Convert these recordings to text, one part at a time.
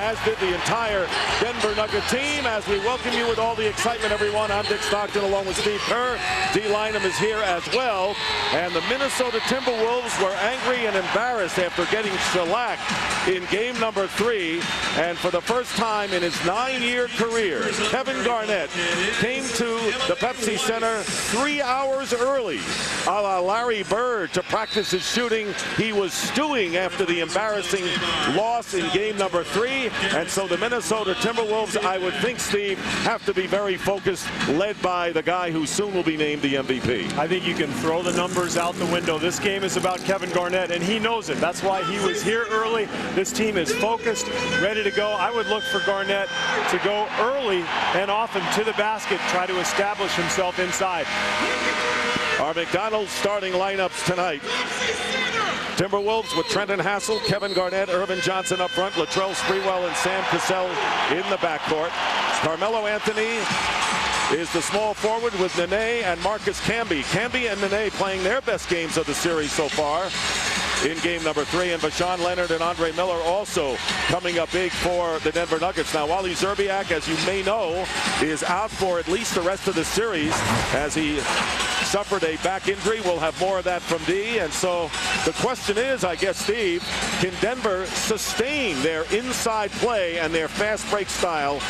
As did the entire Denver Nugget team. As we welcome you with all the excitement, everyone, I'm Dick Stockton along with Steve Kerr. D. Lynam is here as well. And the Minnesota Timberwolves were angry and embarrassed after getting shellacked in game number 3. And for the first time in his 9-year career, Kevin Garnett came to the Pepsi Center 3 hours early, a la Larry Bird, to practice his shooting. He was stewing after the embarrassing loss in game number 3. And so the Minnesota Timberwolves, I would think, Steve, have to be very focused, led by the guy who soon will be named the MVP. I think you can throw the numbers out the window. This game is about Kevin Garnett, and he knows it. That's why he was here early. This team is focused, ready to go. I would look for Garnett to go early and often to the basket, try to establish himself inside. Our McDonald's starting lineups tonight. Timberwolves with Trenton Hassel, Kevin Garnett, Irvin Johnson up front, Latrell Sprewell and Sam Cassell in the backcourt. Carmelo Anthony is the small forward with Nene and Marcus Camby. Camby and Nene playing their best games of the series so far in game number 3, and Vashawn Leonard and Andre Miller also coming up big for the Denver Nuggets. Now, Wally Szczerbiak, as you may know, is out for at least the rest of the series as he suffered a back injury. We'll have more of that from D. And so the question is, I guess, Steve, can Denver sustain their inside play and their fast break style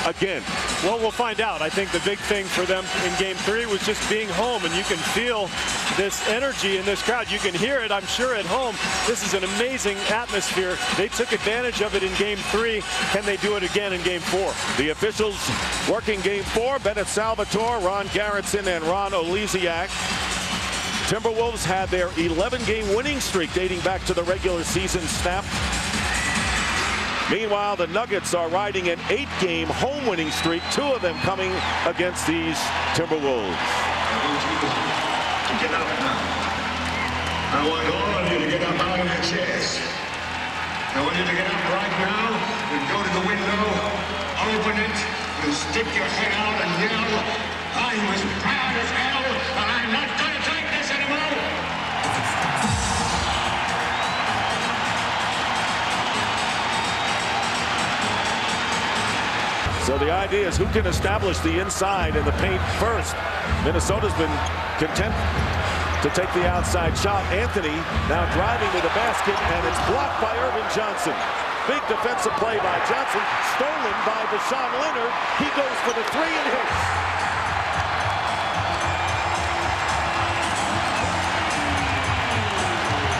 again? Well, we'll find out. I think the big thing for them in game 3 was just being home, and you can feel this energy in this crowd. You can hear it, I'm sure, at home. This is an amazing atmosphere. They took advantage of it in game 3. Can they do it again in game 4? The officials working game 4, Bennett Salvatore, Ron Garrettson, and Ron Oleziak. Timberwolves had their 11-game winning streak dating back to the regular season snap. Meanwhile, the Nuggets are riding an 8-game home winning streak, 2 of them coming against these Timberwolves. Get up now. I want all of you to get up out of your chairs. I want you to get up right now and go to the window, open it, and stick your head out and yell, I'm as proud as hell, and I'm not going to take this anymore. So the idea is who can establish the inside in the paint first. Minnesota's been content to take the outside shot. Anthony now driving to the basket, and it's blocked by Irvin Johnson. Big defensive play by Johnson, stolen by Vashawn Leonard. He goes for the 3 and hits.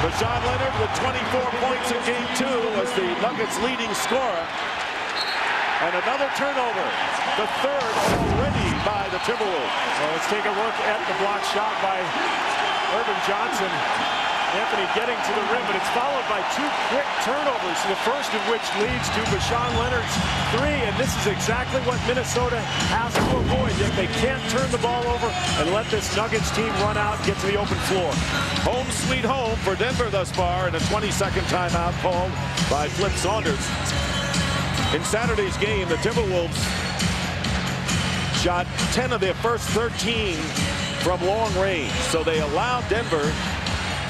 Vashawn Leonard with 24 points in game 2 as the Nuggets' leading scorer. And another turnover, the 3rd already by the Timberwolves. Well, let's take a look at the block shot by Irvin Johnson. Anthony getting to the rim, but it's followed by 2 quick turnovers, the first of which leads to Vashawn Leonard's 3, and this is exactly what Minnesota has to avoid. If they can't turn the ball over and let this Nuggets team run out and get to the open floor. Home sweet home for Denver thus far, and a 22nd timeout called by Flip Saunders. In Saturday's game, the Timberwolves shot 10 of their first 13 from long range. So they allowed Denver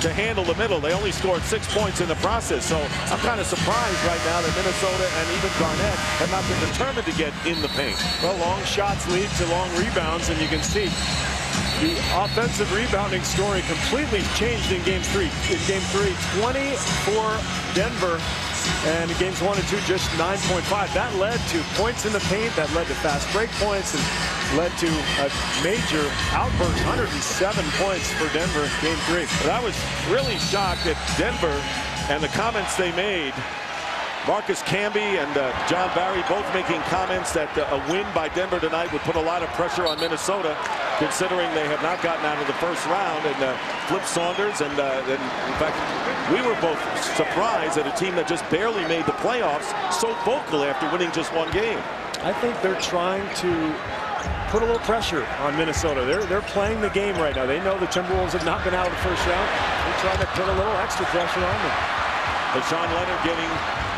to handle the middle. They only scored 6 points in the process. So I'm kind of surprised right now that Minnesota and even Garnett have not been determined to get in the paint. Well, long shots lead to long rebounds, and you can see the offensive rebounding story completely changed in game 3. In game 3, 20 for Denver. And in games 1 and 2, just 9.5. That led to points in the paint. That led to fast break points and led to a major outburst. 107 points for Denver, game 3. But I was really shocked at Denver and the comments they made. Marcus Camby and John Barry both making comments that a win by Denver tonight would put a lot of pressure on Minnesota, considering they have not gotten out of the first round. And Flip Saunders and in fact, we were both surprised that a team that just barely made the playoffs so vocal after winning just 1 game. I think they're trying to put a little pressure on Minnesota. They're playing the game right now. They know the Timberwolves have not been out of the first round. They're trying to put a little extra pressure on them. Vashawn Leonard getting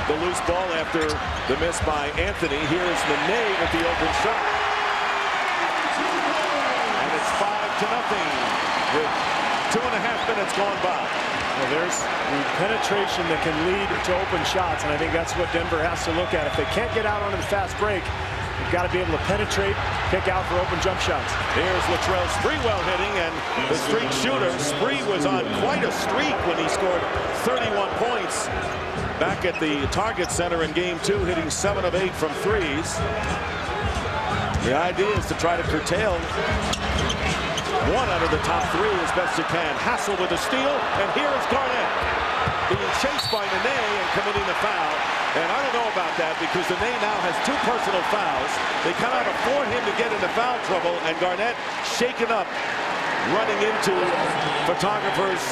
the loose ball after the miss by Anthony. Here is Nene with the open shot. And it's 5-0 with 2.5 minutes gone by. Well, there's the penetration that can lead to open shots, and I think that's what Denver has to look at. If they can't get out onto the fast break, they've got to be able to penetrate, kick out for open jump shots. Here's Latrell Sprewell hitting, and the streak shooter. Spree was on quite a streak when he scored 31 points back at the Target Center in Game 2, hitting 7 of 8 from threes. The idea is to try to curtail one out of the top 3 as best you can. Hassel with a steal, and here is Garnett being chased by Nene and committing the foul. And I don't know about that because Nene now has 2 personal fouls. They cannot afford him to get into foul trouble, and Garnett shaken up, running into photographers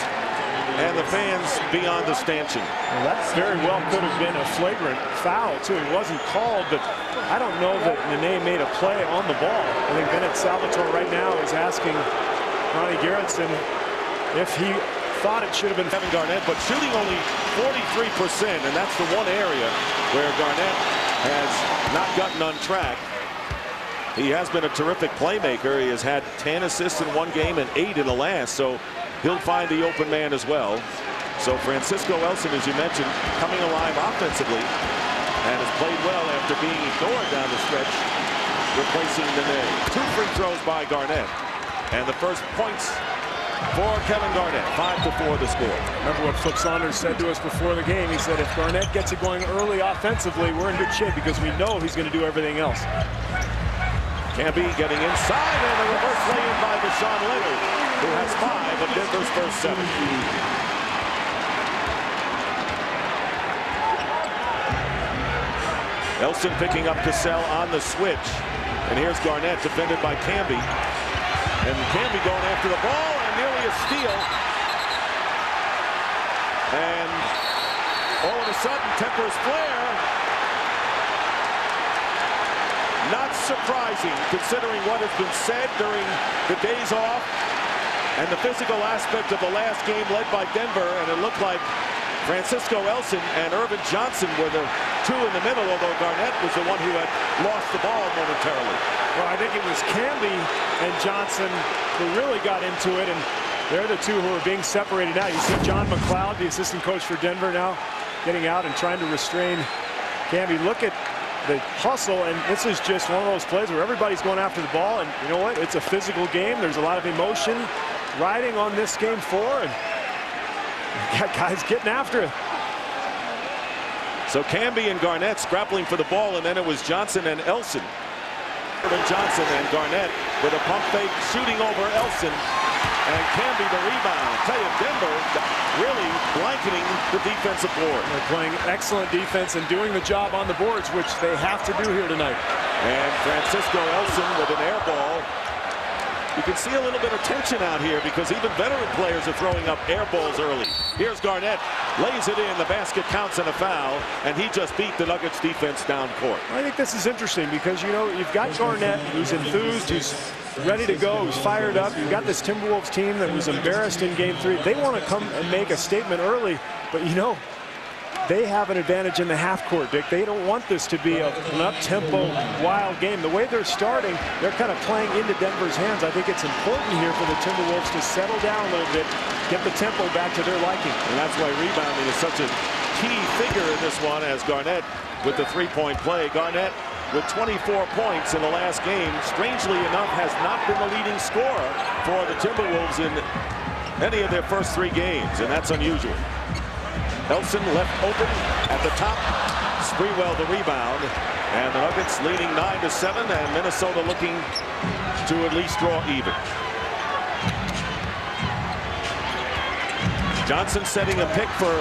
and the fans beyond the stanchion. Well, that very well could have been a flagrant foul, too. It wasn't called, but I don't know that Nene made a play on the ball. I think Bennett Salvatore right now is asking Ronnie Garrettson if he thought it should have been Kevin Garnett, but shooting only 43%, and that's the one area where Garnett has not gotten on track. He has been a terrific playmaker. He has had 10 assists in 1 game and 8 in the last, so he'll find the open man as well. So Francisco Elson, as you mentioned, coming alive offensively and has played well after being ignored down the stretch, replacing Nene. 2 free throws by Garnett, and the first points for Kevin Garnett. 5-4 the score. Remember what Flip Saunders said to us before the game. He said if Garnett gets it going early offensively, we're in good shape because we know he's going to do everything else. Camby getting inside, and a reverse lay-in by Deshaun Leonard, who has 5 of Denver's first 7. Elson picking up Cassell on the switch, and here's Garnett defended by Camby, and Camby going after the ball, and nearly a steal, and all of a sudden tempers flare. Not surprising, considering what has been said during the days off and the physical aspect of the last game led by Denver, and it looked like Francisco Elson and Irvin Johnson were the 2 in the middle, although Garnett was the one who had lost the ball momentarily. Well, I think it was Camby and Johnson who really got into it, and they're the 2 who are being separated now. You see John McLeod, the assistant coach for Denver, now getting out and trying to restrain Camby. Look at the hustle, and this is just one of those plays where everybody's going after the ball, and you know what? It's a physical game. There's a lot of emotion riding on this game 4, and you got guys getting after it. So Camby and Garnett scrapping for the ball, and then it was Johnson and Elson. Johnson and Garnett with a pump fake, shooting over Elson, and Camby the rebound. I tell you, Denver really blanketing the defensive board. They're playing excellent defense and doing the job on the boards, which they have to do here tonight. And Francisco Elson with an air ball. You can see a little bit of tension out here because even veteran players are throwing up air balls early. Here's Garnett, lays it in, the basket counts and a foul, and he just beat the Nuggets defense down court. I think this is interesting because, you know, you've got Garnett who's enthused, who's ready to go, who's fired up. You've got this Timberwolves team that was embarrassed in Game 3. They want to come and make a statement early, but you know, they have an advantage in the half court, Dick. They don't want this to be an up-tempo, wild game. The way they're starting, they're kind of playing into Denver's hands. I think it's important here for the Timberwolves to settle down a little bit, get the tempo back to their liking. And that's why rebounding is such a key figure in this one, as Garnett with the 3-point play. Garnett with 24 points in the last game, strangely enough, has not been the leading scorer for the Timberwolves in any of their first 3 games, and that's unusual. Elson left open at the top. Sprewell the rebound. And the Nuggets leading 9-7, and Minnesota looking to at least draw even. Johnson setting a pick for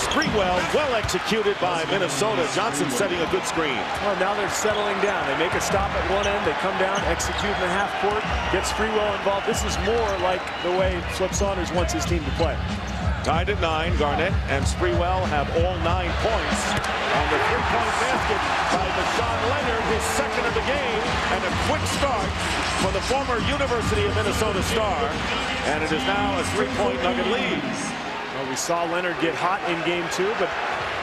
Sprewell. Well executed by Minnesota. Johnson setting a good screen. Well, now they're settling down. They make a stop at one end. They come down, execute in the half court, get Sprewell involved. This is more like the way Flip Saunders wants his team to play. Tied at 9, Garnett and Sprewell have all 9 points. And the 3-point basket by Deshaun Leonard, his 2nd of the game, and a quick start for the former University of Minnesota star. And it is now a 3-point Nugget lead. Well, we saw Leonard get hot in Game 2, but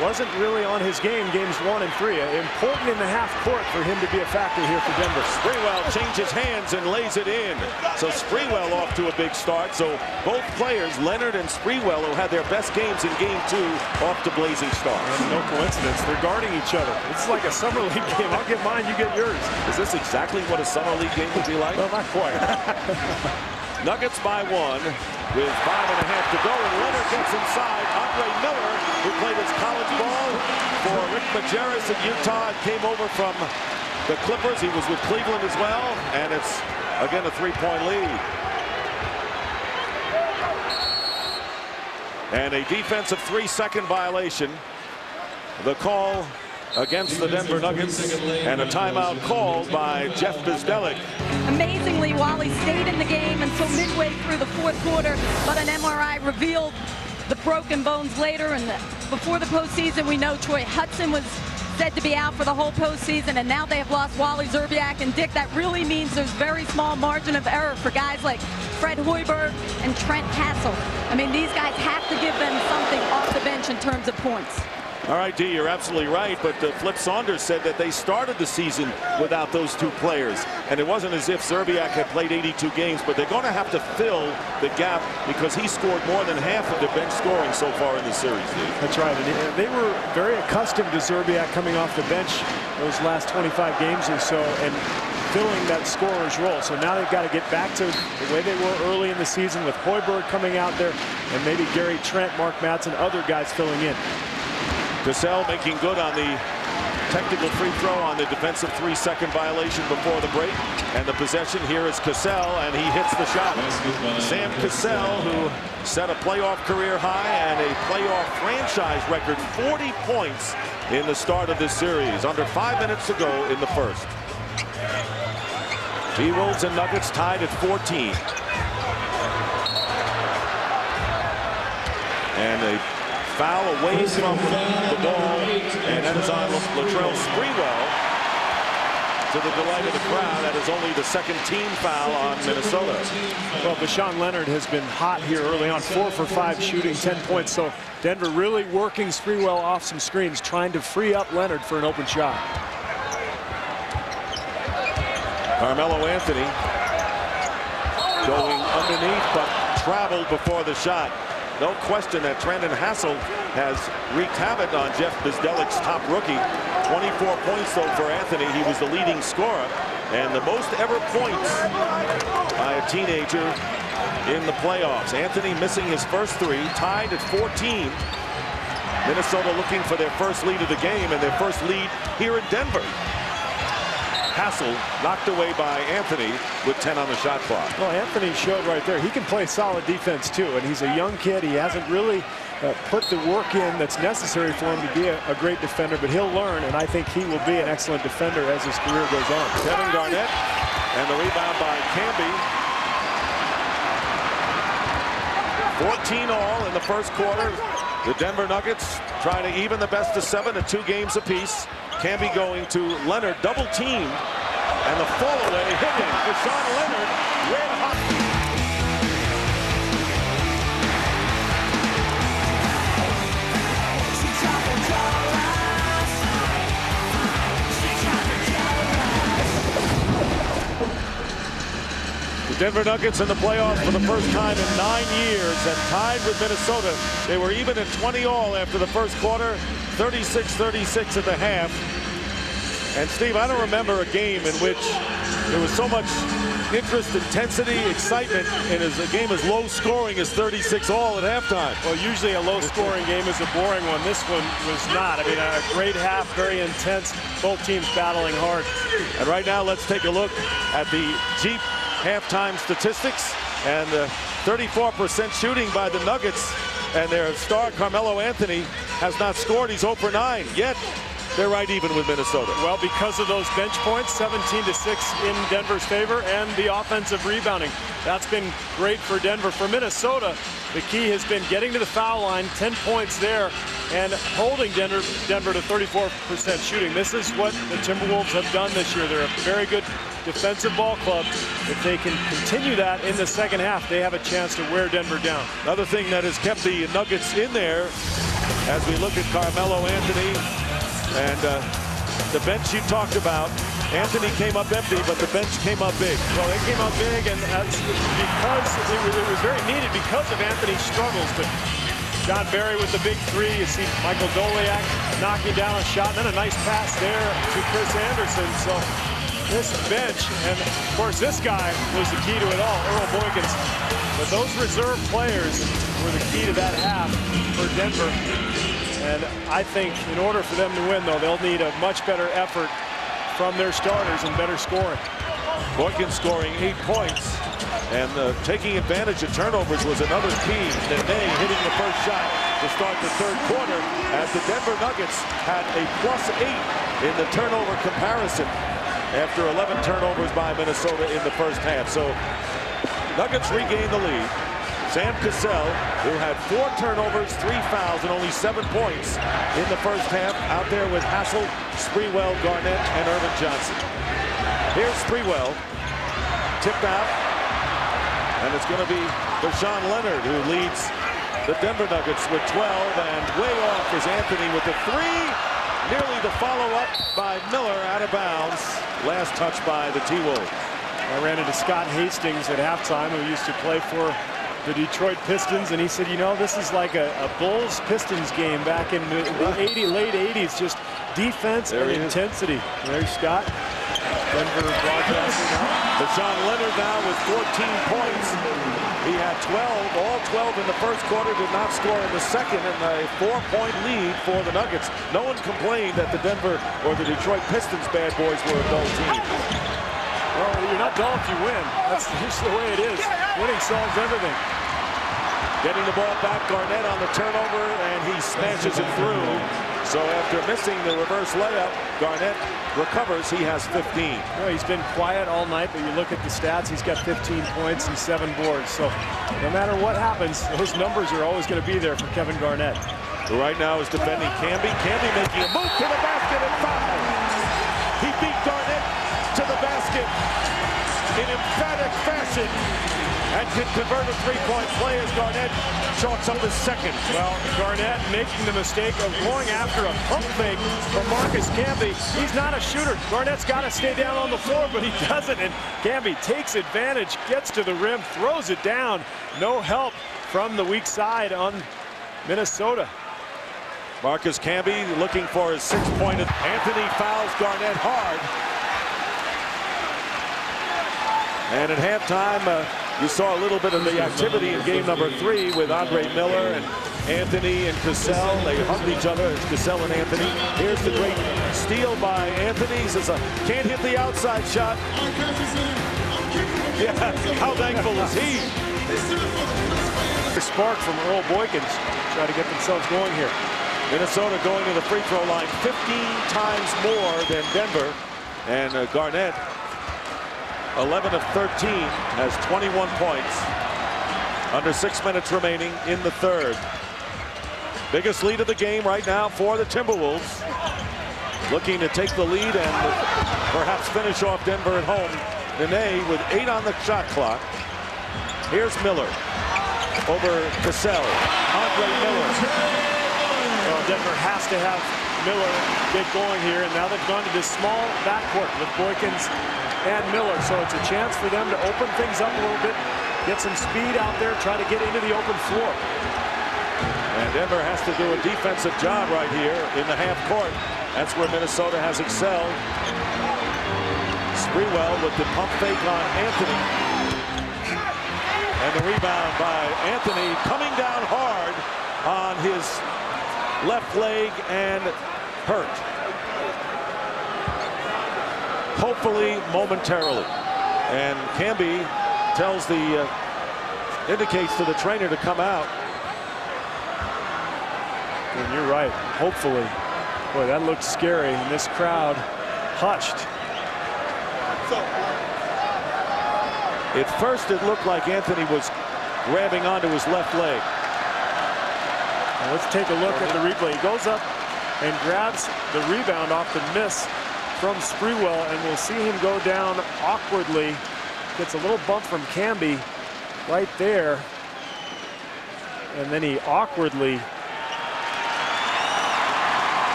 wasn't really on his game games 1 and 3. Important in the half court for him to be a factor here for Denver. Sprewell changes hands and lays it in. So Sprewell off to a big start. So both players, Leonard and Sprewell, who had their best games in game 2, off to blazing starts. And no coincidence, they're guarding each other. It's like a summer league game. I'll get mine, you get yours. Is this exactly what a summer league game would be like? Well, not quite. Nuggets by 1 with 5.5 to go, and Leonard gets inside. Andre Miller, who played his college ball for Rick Majerus in Utah, and came over from the Clippers. He was with Cleveland as well, and it's again a 3-point lead. And a defensive 3-second violation. The call against the Denver Nuggets, and a timeout called by Jeff Bzdelik. Amazingly, Wally stayed in the game until midway through the 4th quarter, but an MRI revealed the broken bones later. And before the postseason, we know Troy Hudson was said to be out for the whole postseason, and now they have lost Wally Szczerbiak. And Dick, that really means there's very small margin of error for guys like Fred Hoiberg and Trent Hassel. I mean, these guys have to give them something off the bench in terms of points. All right, Dee, you're absolutely right, but Flip Saunders said that they started the season without those 2 players, and it wasn't as if Szczerbiak had played 82 games, but they're going to have to fill the gap because he scored more than half of the bench scoring so far in the series. That's right, and they were very accustomed to Szczerbiak coming off the bench those last 25 games or so and filling that scorer's role. So now they've got to get back to the way they were early in the season with Hoiberg coming out there and maybe Gary Trent, Mark Madsen, other guys filling in. Cassell making good on the technical free throw on the defensive 3-second violation before the break. And the possession here is Cassell, and he hits the shot. Sam Cassell, who set a playoff career high and a playoff franchise record 40 points in the start of this series. Under 5 minutes to go in the first. T-Wolves and Nuggets tied at 14. And a foul away from the ball, and that is on Latrell Sprewell. To the delight of the crowd, that is only the 2nd team foul on Minnesota. Well, Bashawn Leonard has been hot here early on, 4 for 5 shooting, 10 points. So Denver really working Sprewell off some screens, trying to free up Leonard for an open shot. Carmelo Anthony going underneath, but traveled before the shot. No question that Trendon Hassel has wreaked havoc on Jeff Bzdelik's top rookie. 24 points, though, for Anthony. He was the leading scorer, and the most ever points by a teenager in the playoffs. Anthony missing his first 3, tied at 14. Minnesota looking for their first lead of the game and their first lead here in Denver. Hassel knocked away by Anthony with 10 on the shot clock. Well, Anthony showed right there he can play solid defense too, and he's a young kid. He hasn't really put the work in that's necessary for him to be a great defender, but he'll learn, and I think he will be an excellent defender as his career goes on. Kevin Garnett, and the rebound by Camby. 14 all in the first quarter. The Denver Nuggets trying to even the best of 7 at 2 games apiece. Camby going to Leonard, double team, and the fall away hitting Deshaun Leonard, red hot. The Denver Nuggets in the playoffs for the first time in 9 years and tied with Minnesota. They were even at 20 all after the first quarter, 36-36 at the half. And Steve, I don't remember a game in which there was so much interest, intensity, excitement, and as a game as low scoring as 36 all at halftime. Well, usually a low scoring game is a boring one. This one was not. I mean, a great half, very intense, both teams battling hard. And right now, let's take a look at the Jeep halftime statistics, and 34% shooting by the Nuggets, and their star Carmelo Anthony has not scored. He's 0 for 9, yet they're right even with Minnesota. Well, because of those bench points, 17-6 in Denver's favor, and the offensive rebounding. That's been great for Denver. For Minnesota, the key has been getting to the foul line, 10 points there, and holding Denver to 34% shooting. This is what the Timberwolves have done this year. They're a very good defensive ball club. If they can continue that in the second half, they have a chance to wear Denver down. Another thing that has kept the Nuggets in there as we look at Carmelo Anthony and the bench you talked about. Anthony came up empty, but the bench came up big. Well, it came up big, and that's because it was very needed because of Anthony's struggles. But John Barry with the big three. You see Michael Doliak knocking down a shot, and then a nice pass there to Chris Anderson. So this bench, and of course this guy was the key to it all, Earl Boykins. But those reserve players were the key to that half for Denver. And I think in order for them to win, though, they'll need a much better effort from their starters and better scoring. Boykins scoring 8 points, and taking advantage of turnovers was another key. Nene hitting the first shot to start the third quarter, as the Denver Nuggets had a +8 in the turnover comparison after 11 turnovers by Minnesota in the first half. So Nuggets regained the lead. Sam Cassell, who had 4 turnovers, 3 fouls, and only 7 points in the first half, out there with Hassel, Sprewell, Garnett, and Irvin Johnson. Here's Sprewell, tipped out, and it's going to be Deshaun Leonard who leads the Denver Nuggets with 12, and way off is Anthony with the 3. Nearly the follow-up by Miller, out of bounds. Last touch by the T-Wolves. I ran into Scott Hastings at halftime, who used to play for the Detroit Pistons, and he said, you know, this is like a Bulls-Pistons game back in the late 80s, just defense and intensity. There's Scott. Denver broadcasting now. Deshaun Leonard now with 14 points. He had 12, all 12 in the first quarter, did not score in the second, and a 4-point lead for the Nuggets. No one complained that the Denver or the Detroit Pistons bad boys were a dull team. Well, you're not dull if you win. That's just the way it is. Winning solves everything. Getting the ball back, Garnett on the turnover, and he smashes it through. So after missing the reverse layup, Garnett recovers. He has 15. Well, he's been quiet all night, but you look at the stats, he's got 15 points and 7 boards. So no matter what happens, those numbers are always going to be there for Kevin Garnett. Who right now is defending Camby. Camby making a move to the basket and foul. He beat Garnett to the basket in emphatic fashion and can convert a 3-point play as Garnett chalks up his second. Well, Garnett making the mistake of going after a pump fake from Marcus Camby. He's not a shooter. Garnett's got to stay down on the floor, but he doesn't, and Camby takes advantage, gets to the rim, throws it down. No help from the weak side on Minnesota. Marcus Camby looking for his 6-point. Anthony fouls Garnett hard. And at halftime, you saw a little bit of the activity in game number 3 with Andre Miller and Anthony and Cassell. They hugged each other, Cassell and Anthony. Here's the great steal by Anthony. He says, can't hit the outside shot. Yeah, how thankful is he? The spark from Earl Boykins. Try to get themselves going here. Minnesota going to the free throw line 15 times more than Denver. And Garnett, 11 of 13, has 21 points. Under 6 minutes remaining in the third. Biggest lead of the game right now for the Timberwolves. Looking to take the lead and perhaps finish off Denver at home. Nene with 8 on the shot clock. Here's Miller over Cassell. Andre Miller. Well, Denver has to have Miller get going here, and now they've gone to this small backcourt with Boykins and Miller, so it's a chance for them to open things up a little bit, get some speed out there, try to get into the open floor. And Denver has to do a defensive job right here in the half court. That's where Minnesota has excelled. Sprewell with the pump fake on Anthony. And the rebound by Anthony, coming down hard on his left leg and hurt. Hopefully momentarily. And Camby tells indicates to the trainer to come out. And you're right, hopefully. Boy, that looked scary, and this crowd hushed. At first it looked like Anthony was grabbing onto his left leg. Now let's take a look at the replay. He goes up and grabs the rebound off the miss from Sprewell, and we'll see him go down awkwardly. Gets a little bump from Camby right there, and then he awkwardly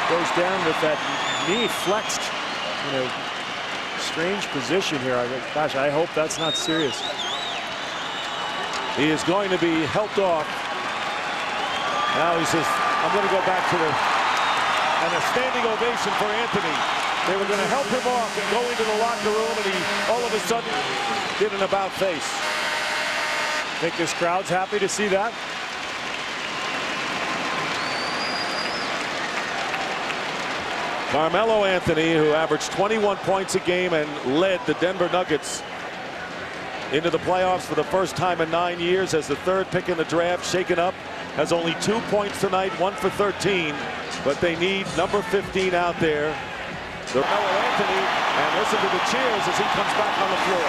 Goes down with that knee flexed, strange position here. Gosh, I hope that's not serious. He is going to be helped off. Now he says, I'm going to go back to and a standing ovation for Anthony. They were going to help him off and go into the locker room, and he all of a sudden did an about face. I think this crowd's happy to see that. Carmelo Anthony, who averaged 21 points a game and led the Denver Nuggets into the playoffs for the first time in 9 years as the third pick in the draft, shaken up, has only 2 points tonight, 1 for 13, but they need number 15 out there. Carmelo Anthony, and listen to the cheers as he comes back on the floor.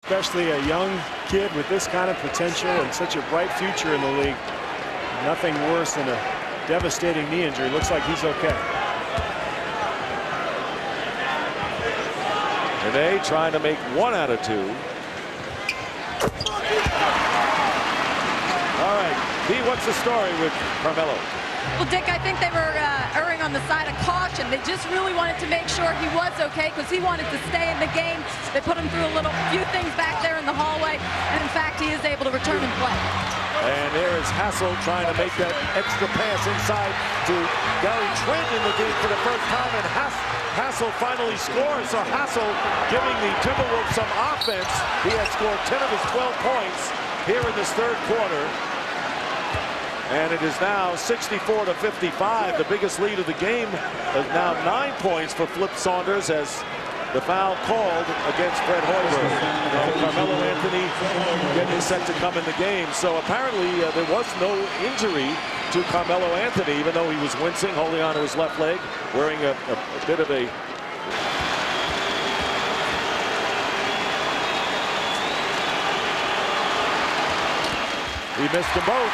Especially a young kid with this kind of potential and such a bright future in the league. Nothing worse than a devastating knee injury. Looks like he's okay. Today trying to make 1 out of 2. All right, Dee, what's the story with Carmelo? Well, Dick, I think they were erring on the side of caution. They just really wanted to make sure he was okay because he wanted to stay in the game. They put him through a few things back there in the hallway, and in fact, he is able to return and play. And there is Hassel trying to make that extra pass inside to Gary Trent in the game for the first time, and Hassel finally scores. So Hassel giving the Timberwolves some offense. He has scored 10 of his 12 points here in this third quarter. And it is now 64-55. The biggest lead of the game is now 9 points for Flip Saunders as the foul called against Fred Hoiberg. And Carmelo Anthony getting set to come in the game. So apparently there was no injury to Carmelo Anthony, even though he was wincing, holding on to his left leg, wearing a bit of a... He missed them both.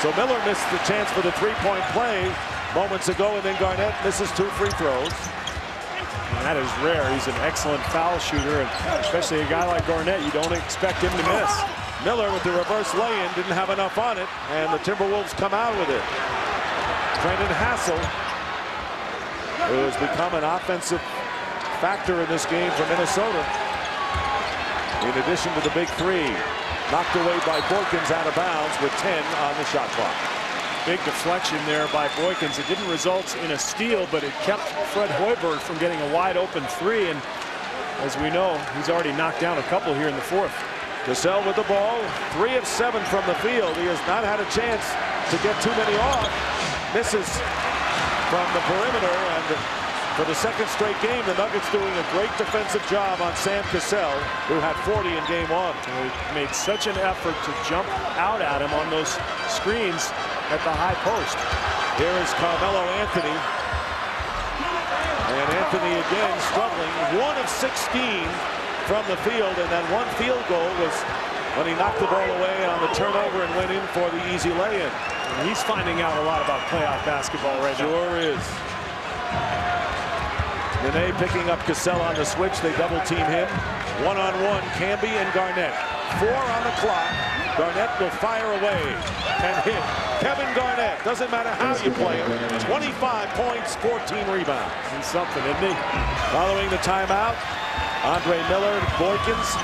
So Miller missed the chance for the three-point play moments ago, and then Garnett misses 2 free throws. And that is rare. He's an excellent foul shooter, and especially a guy like Garnett, you don't expect him to miss. Miller with the reverse lay-in didn't have enough on it, and the Timberwolves come out with it. Brendan Hassel, who has become an offensive factor in this game for Minnesota, in addition to the big 3. Knocked away by Boykins out of bounds with 10 on the shot clock. Big deflection there by Boykins. It didn't result in a steal, but it kept Fred Hoiberg from getting a wide open 3. And as we know, he's already knocked down a couple here in the fourth. Cassell with the ball, 3 of 7 from the field. He has not had a chance to get too many off. Misses from the perimeter, and for the second straight game, the Nuggets doing a great defensive job on Sam Cassell, who had 40 in game 1. They made such an effort to jump out at him on those screens at the high post. Here is Carmelo Anthony. And Anthony again struggling. 1 of 16 from the field, and that 1 field goal was when he knocked the ball away on the turnover and went in for the easy lay-in. And he's finding out a lot about playoff basketball right now. Sure is. Nene picking up Cassell on the switch. They double team him. 1-on-1, Camby and Garnett. 4 on the clock. Garnett will fire away and hit. Kevin Garnett, doesn't matter how you play him. 25 points, 14 rebounds. He's something, isn't he? Following the timeout, Andre Miller, Boykins,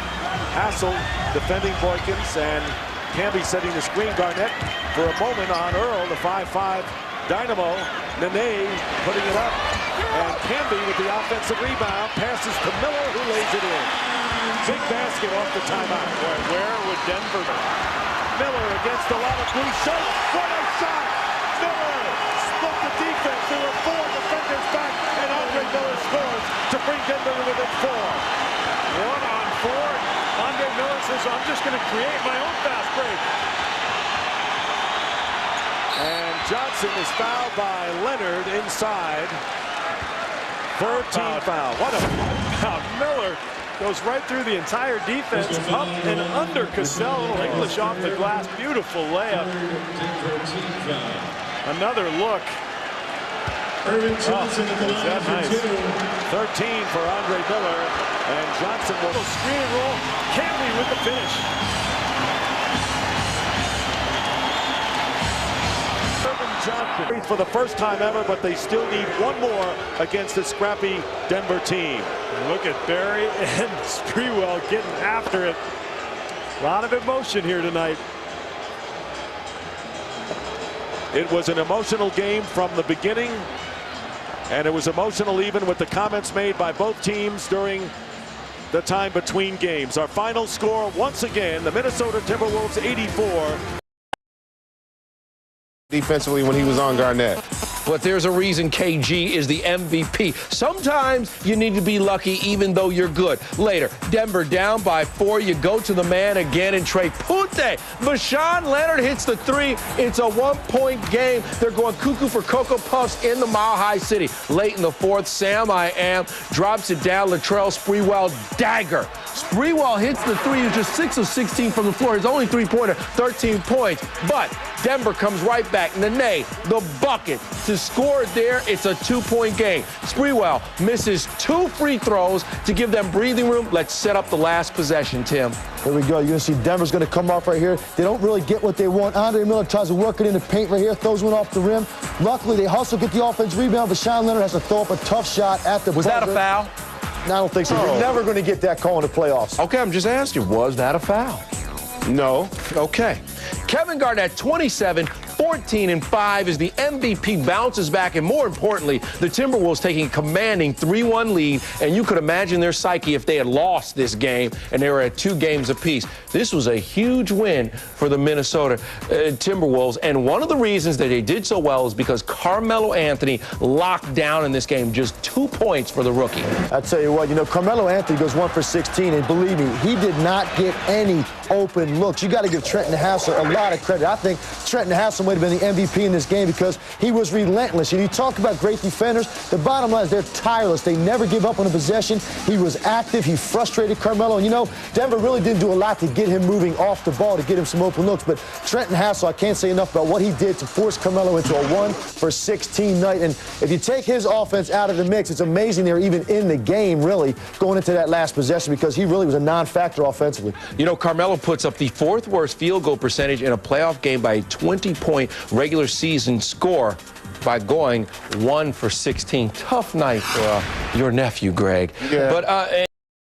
Hassel defending Boykins, and Camby setting the screen. Garnett for a moment on Earl, the 5'5 dynamo. Nene putting it up. And Camby with the offensive rebound, passes to Miller, who lays it in. Big basket off the timeout. Where would Denver be? Miller against a lot of blue shirt. What a shot! Miller split the defense. There were 4 defenders back, and Andre Miller scores to bring Denver within 4. 1-on-4. Andre Miller says, I'm just going to create my own fast break. And Johnson is fouled by Leonard inside. 13 foul. What a Miller goes right through the entire defense, up and under Cassell. Little English off the glass. Beautiful layup. Another look. Johnson is that nice? 13 for Andre Miller, and Johnson will screen and roll. Camby with the finish. Johnson for the first time ever, but they still need one more against the scrappy Denver team. Look at Barry and Sprewell getting after it. A lot of emotion here tonight. It was an emotional game from the beginning, and it was emotional even with the comments made by both teams during the time between games. Our final score, once again, the Minnesota Timberwolves 84. Defensively when he was on Garnett. But there's a reason KG is the MVP. Sometimes you need to be lucky even though you're good. Later, Denver down by 4. You go to the man again and Trey Pute. Vashawn Leonard hits the 3. It's a 1-point game. They're going cuckoo for Cocoa Puffs in the Mile High City. Late in the 4th, Sam I Am drops it down. Latrell Sprewell dagger. Sprewell hits the 3. He's just 6 of 16 from the floor. His only 3-pointer, 13 points. But Denver comes right back. Nene, the bucket to score it there. It's a 2-point game. Sprewell misses 2 free throws to give them breathing room. Let's set up the last possession, Tim. Here we go. You're going to see Denver's going to come off right here. They don't really get what they want. Andre Miller tries to work it in the paint right here, throws one off the rim. Luckily, they hustle, get the offense rebound, but Vashawn Leonard has to throw up a tough shot at the buzzer. Was that a foul? No, I don't think so. Oh. You're never going to get that call in the playoffs. Okay, I'm just asking, was that a foul? No. Okay. Kevin Garnett, 27, 14 and 5 as the MVP bounces back, and more importantly, the Timberwolves taking a commanding 3-1 lead, and you could imagine their psyche if they had lost this game and they were at 2 games apiece. This was a huge win for the Minnesota Timberwolves, and one of the reasons that they did so well is because Carmelo Anthony locked down in this game, just 2 points for the rookie. I tell you what, Carmelo Anthony goes 1 for 16, and believe me, he did not get any open looks. You got to give Trenton Hassel a lot of credit. I think Trenton Hassel might have been the MVP in this game because he was relentless. And you talk about great defenders, the bottom line is they're tireless. They never give up on a possession. He was active. He frustrated Carmelo. And, Denver really didn't do a lot to get him moving off the ball, to get him some open looks. But Trenton Hassel, I can't say enough about what he did to force Carmelo into a 1 for 16 night. And if you take his offense out of the mix, it's amazing they're even in the game, really, going into that last possession because he really was a non-factor offensively. Carmelo puts up the 4th worst field goal percentage in a playoff game by a 20-point regular season score by going 1 for 16. Tough night for your nephew, Greg. Yeah. But